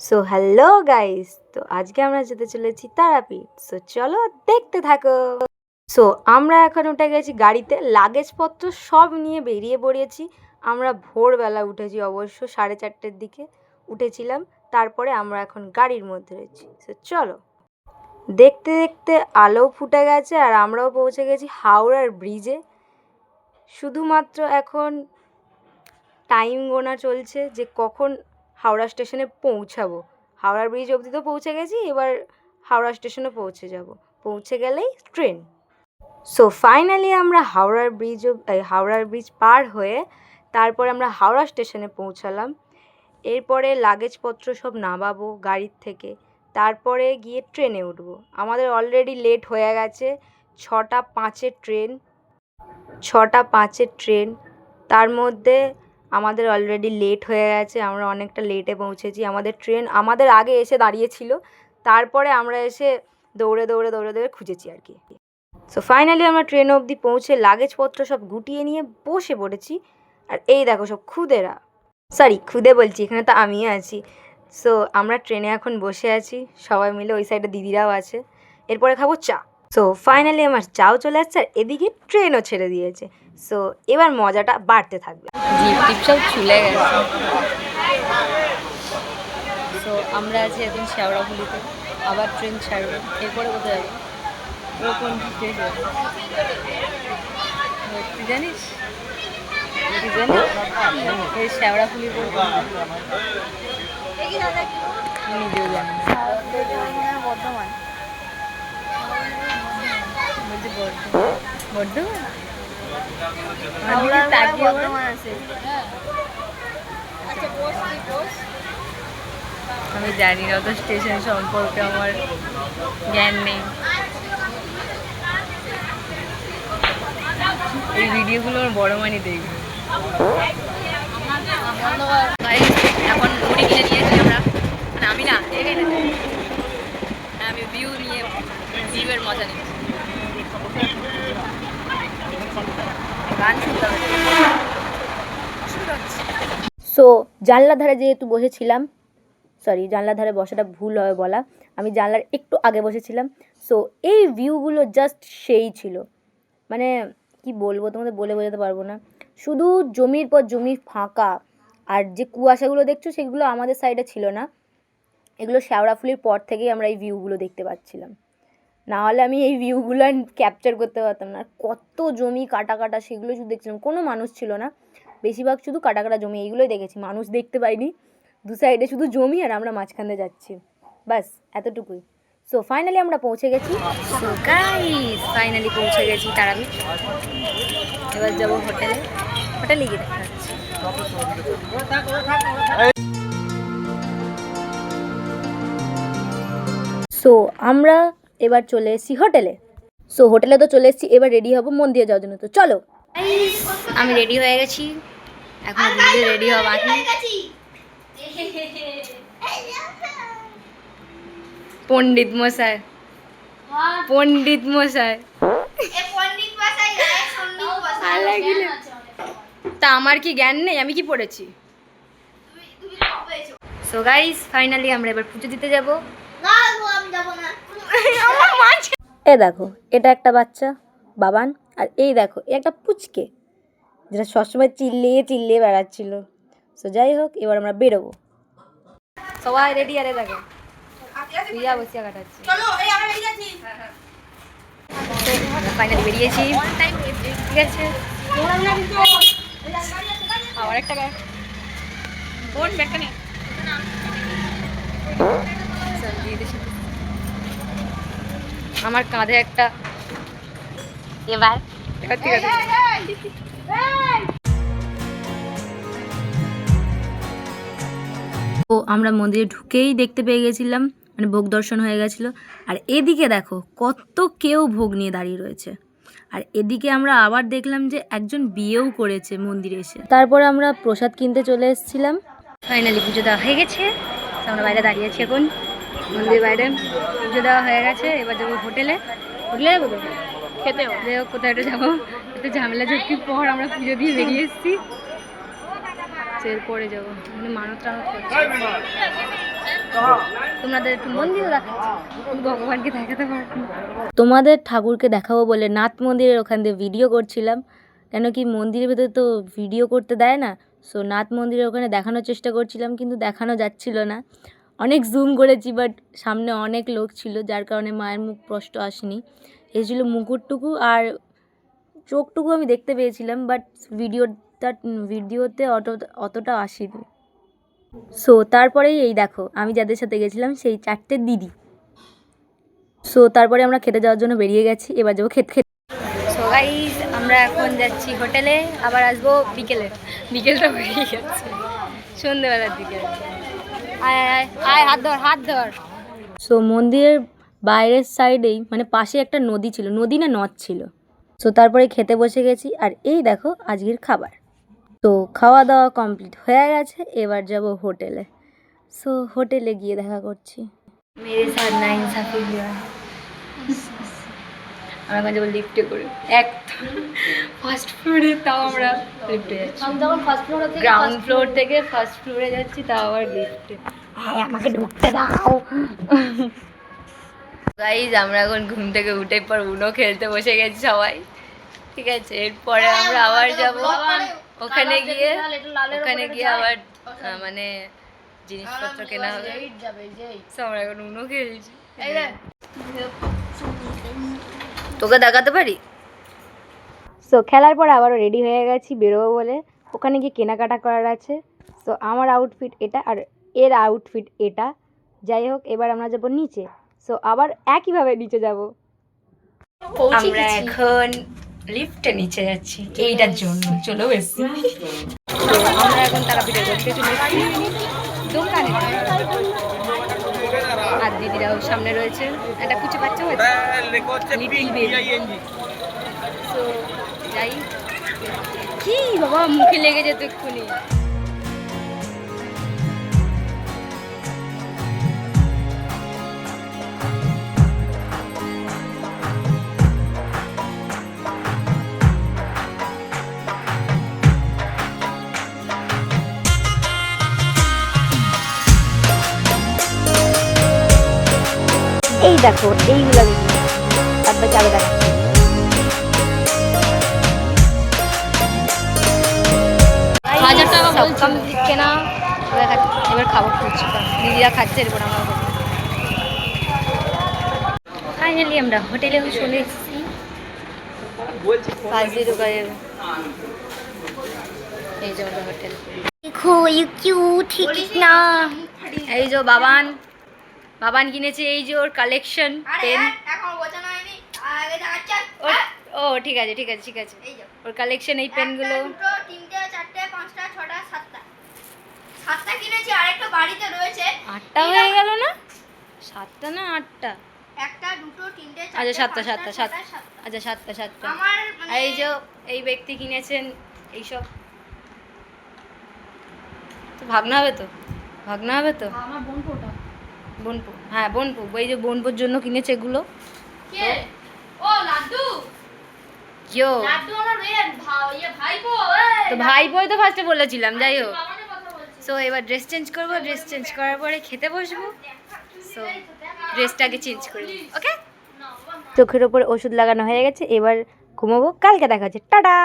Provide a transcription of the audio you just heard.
So hello guys, তো আজকে আমরা যেতে চলেছি তারাপীঠ। সো চলো দেখতে থাকো। সো আমরা এখন উঠে গেছি গাড়িতে, লাগেজপত্র সব নিয়ে বেরিয়ে পড়েছি। আমরা ভোরবেলা উঠেছি, অবশ্য 4:30টার দিকে উঠেছিলাম। তারপরে আমরা এখন গাড়ির মধ্যে রয়েছি। সো চলো, দেখতে দেখতে আলো ফুটে গেছে আর আমরাও পৌঁছে গেছি হাওড়ার ব্রিজে। শুধুমাত্র এখন টাইম গোনা চলছে যে কখন হাওড়া স্টেশনে পৌঁছাবো। হাওড়ার ব্রিজ অবধি তো পৌঁছে গেছি, এবার হাওড়া স্টেশনে পৌঁছে যাব। পৌঁছে গেলেই ট্রেন। সো ফাইনালি আমরা হাওড়ার ব্রিজ পার হয়ে তারপর আমরা হাওড়া স্টেশনে পৌঁছালাম। এরপরে লাগেজপত্র সব নামাবো গাড়ির থেকে, তারপরে গিয়ে ট্রেনে উঠবো। আমাদের অলরেডি লেট হয়ে গেছে, 6:05-এর ট্রেন। 6:05-এর ট্রেন, তার মধ্যে আমাদের অলরেডি লেট হয়ে গেছে। আমরা অনেকটা লেটে পৌঁছেছি। আমাদের ট্রেন আমাদের আগে এসে দাঁড়িয়েছিল, তারপরে আমরা এসে দৌড়ে দৌড়ে দৌড়ে দৌড়ে খুঁজেছি আর কি। সো ফাইনালি আমরা ট্রেন অবধি পৌঁছে লাগেজপত্র সব গুটিয়ে নিয়ে বসে পড়েছি। আর এই দেখো সব খুদে বলছি, এখানে তো আমিও আছি। সো আমরা ট্রেনে এখন বসে আছি সবাই মিলে, ওই সাইডে দিদিরাও আছে। এরপরে খাবো চা। সো ফাইনালি আমার চাও চলে যাচ্ছে আর এদিকে ট্রেনও ছেড়ে দিয়েছে। সো এবার মজাটা বাড়তে থাকবে। জিপ টিপ সব ছুলে গেছে। সো আমরা আছি এখন শেওড়াফুলিতে, আবার ট্রেন ছাড়বে। এরপরে কোথায় যাবো? ও কোন স্টেশন তুই জানিস? এই শেওড়াফুলি নিজেও জানি না। বর্ধমান বলছি, বর্ধমান আছে। আমি জানি না তো স্টেশন সম্পর্কে, আমার জ্ঞান নেই। এই ভিডিওগুলো আমার বড় মানি দেখবে। এখন মুড়ি কিনে নিয়েছি আমরা, আমি না আমি ভিউ নিয়ে ভিউয়ের মজা নিচ্ছি। গান শুনতে হবে। সো জানলার ধারে যেহেতু বসেছিলাম, জানলার ধারে বসাটা ভুল হবে বলা, আমি জানলার একটু আগে বসেছিলাম। সো এই ভিউগুলো জাস্ট সেই ছিল, মানে কি বলবো তোমাদের, বলে বোঝাতে পারবো না। শুধু জমির পর জমি ফাঁকা, আর যে কুয়াশাগুলো দেখছো সেগুলো আমাদের সাইডে ছিল না, এগুলো শেওড়াফুলির পর থেকেই আমরা এই ভিউগুলো দেখতে পাচ্ছিলাম। না হলে আমি এই ভিউগুলো ক্যাপচার করতে পারতাম না। কত জমি কাটা কাটা, সেগুলো শুধু দেখছিলাম। কোনো মানুষ ছিল না, বেশিরভাগ শুধু কাটা কাটা জমি, এইগুলোই দেখেছি, মানুষ দেখতে পাইনি। দু সাইডে শুধু জমি আর আমরা মাঝখান দিয়ে যাচ্ছি, ব্যাস এতটুকুই। সো ফাইনালি আমরা পৌঁছে গেছি। সো গাইস ফাইনালি পৌঁছে গেছি তারাপীঠ। এবার যাবো হোটেলে গিয়ে দেখা যাচ্ছে। সো আমরা এবার চলে এসেছি হোটেলে। সো হোটেলে তো চলে এসেছি, এবার রেডি হব মন্দিরে যাওয়ার জন্য। তো চলো, আমি রেডি হয়ে গেছি, এখন রেডি হওয়া বাকি। পণ্ডিত মশাই তা আমার কি জ্ঞান নেই? আমি কি পড়েছি? সো গাইস ফাইনালি আমরা এবার পুজো দিতে যাব। এ দেখো, এটা একটা বাচ্চা বাবান, আর এই দেখো একটা পুচকে, যেটা সবসময় চিল্লিয়ে চিল্লিয়ে বেড়াচ্ছিল। সো যাই হোক, এবার আমরা বেরোবো। সবাই রেডি? আরে দেখো প্রিয়া বসিয়া কাটাচ্ছি। ফাইনালি বেরিয়েছি, ঠিক আছে। আবার একটা ব্যাগটা নে। আমার কাঁধে একটা, এবার ঠিক আছে। তো আমরা মন্দিরে ঢুকেই দেখতে পেয়ে গেছিলাম, মানে ভোগ দর্শন হয়ে গেছিলো। আর এদিকে দেখো কত কেউ ভোগ নিয়ে দাঁড়িয়ে রয়েছে। আর এদিকে আমরা আবার দেখলাম যে একজন বিয়েও করেছে মন্দিরে এসে। তারপর আমরা প্রসাদ কিনতে চলে এসেছিলাম। ফাইনালি পুজো দেওয়া হয়ে গেছে, আমরা বাইরে দাঁড়িয়ে আছি এখন মন্দিরের বাইরে। পুজো দেওয়া হয়ে গেছে, এবার যাবো হোটেলে যাবো তো খেতে, কোথায় একটা যাবো, একটু ঝামেলা ঝক্কির পর আমরা পুজো দিয়ে বেরিয়ে এসেছি। এরপরে যাবো, মানে মানত টানত করছি। তোমাদের একটু মন্দিরে দেখাচ্ছি, ভগবানকে দেখাতে পারবো না। তোমাদের ঠাকুরকে দেখাবো বলে নাথ মন্দিরের ওখান দিয়ে ভিডিও করছিলাম, কেন কি মন্দিরের ভেতরে তো ভিডিও করতে দেয় না। সো নাথ মন্দিরের ওখানে দেখানোর চেষ্টা করছিলাম, কিন্তু দেখানো যাচ্ছিল না। অনেক জুম করেছি, বাট সামনে অনেক লোক ছিল, যার কারণে মায়ের মুখ স্পষ্ট আসেনি। এসেছিলো মুকুটটুকু আর চোখটুকু আমি দেখতে পেয়েছিলাম, বাট ভিডিওতে অতটা আসেনি। সো তারপরেই এই দেখো আমি যাদের সাথে গেছিলাম সেই 4টে দিদি। সো তারপরে আমরা খেতে যাওয়ার জন্য বেরিয়ে গেছি, এবার যাবো খেতে। সো গাইস আমরা এখন যাচ্ছি হোটেলে, আবার আসবো বিকেলটা হয়ে গেছে, সন্ধ্যেবেলার দিকে। আয় আয় আয়, হাত ধর। সো মন্দিরের বাইরের সাইডেই মানে পাশে একটা নদী ছিল, নদী না নদ ছিল। সো তারপরে খেতে বসে গেছি, আর এই দেখো আজকের খাবার। তো খাওয়া দাওয়া কমপ্লিট হয়ে গেছে, এবার যাব হোটেলে। সো হোটেলে গিয়ে দেখা করছি। মেরে সাথ না ইনসাফি হুয়া। আমরা এখন যাবো লিফটে করে, এক ফার্স্ট ফ্লোরে, তাও আমরা লিফটে যাচ্ছি। গ্রাউন্ড ফ্লোর থেকে ফার্স্ট ফ্লোরে যাচ্ছি, তাও আবার লিফটে। হ্যাঁ আমাকে ঢুকতে দাও। গাইজ আমরা এখন ঘুম থেকে উঠে পর উনো খেলতে বসে গেছি সবাই, ঠিক আছে। এরপরে আমরা আবার যাব ওখানে গিয়ে আবার মানে জিনিসপত্র কেনা হবে। আমরা এখন উনো খেলছি, তোকে দেখাতে পারি। সো খেলার পর আবারও রেডি হয়ে গেছি বেরোবো বলে, ওখানে গিয়ে কেনাকাটা করার আছে। সো আমার আউটফিট এটা আর এর আউটফিট এটা। যাই হোক এবার আমরা যাবো নিচে। সো আবার একইভাবে নিচে যাব। আমরা এখন লিফটে নিচে যাচ্ছি এইটার জন্য, চলো বেশি। আমরা এখন তারাপীঠে ঘুরতে চলেছি দোকানে, আর দিদিরাও সামনে রয়েছে, একটা কুচি বাচ্চা হয়েছে। তো যাই, কি বাবা মুখে লেগে যেত এক্ষুনি। এই দেখো এইগুলো তারপরে চালু দেখা 1000 টাকা বলছি কেনা। এবার খাবার খুঁজছি, দিদিরা খাচ্ছে, এরপর আমরা ফাইনালি আমরা হোটেলে চলে এসেছি। এই যে আমাদের হোটেল, দেখো ঠিক না। এই যে বাবান কিনেছে, এই যে ওর কালেকশন পেন। ও ঠিক আছে ওর কালেকশন এই পেনগুলো। 7টা কিনেছি, আরেকটা বাড়িতে রয়েছে। 8টা হয়ে গেল না? 7টা না 8টা? 1টা 2টো 3টে 4টে। আচ্ছা 7টা। আচ্ছা 7টা। এই যে এই ব্যক্তি কিনেছেন এইসব, তো ভাগনা হবে তো আমার বোনপো, হ্যাঁ বোনপো, এই যে বোনপোর জন্য কিনেছে এগুলো। কে? ও লাড্ডু। কিও লাড্ডু আমার ভাইপো। তো ভাইপোই তো ফার্স্টে বলেছিলাম, যাই হোক। সো এবার ড্রেস চেঞ্জ করবো, ড্রেস চেঞ্জ করার পরে খেতে বসবো। সো ড্রেসটাকে চেঞ্জ করবো, ওকে। চোখের ওপর ওষুধ লাগানো হয়ে গেছে, এবার ঘুমাবো, কালকে দেখা হচ্ছে, টাটা।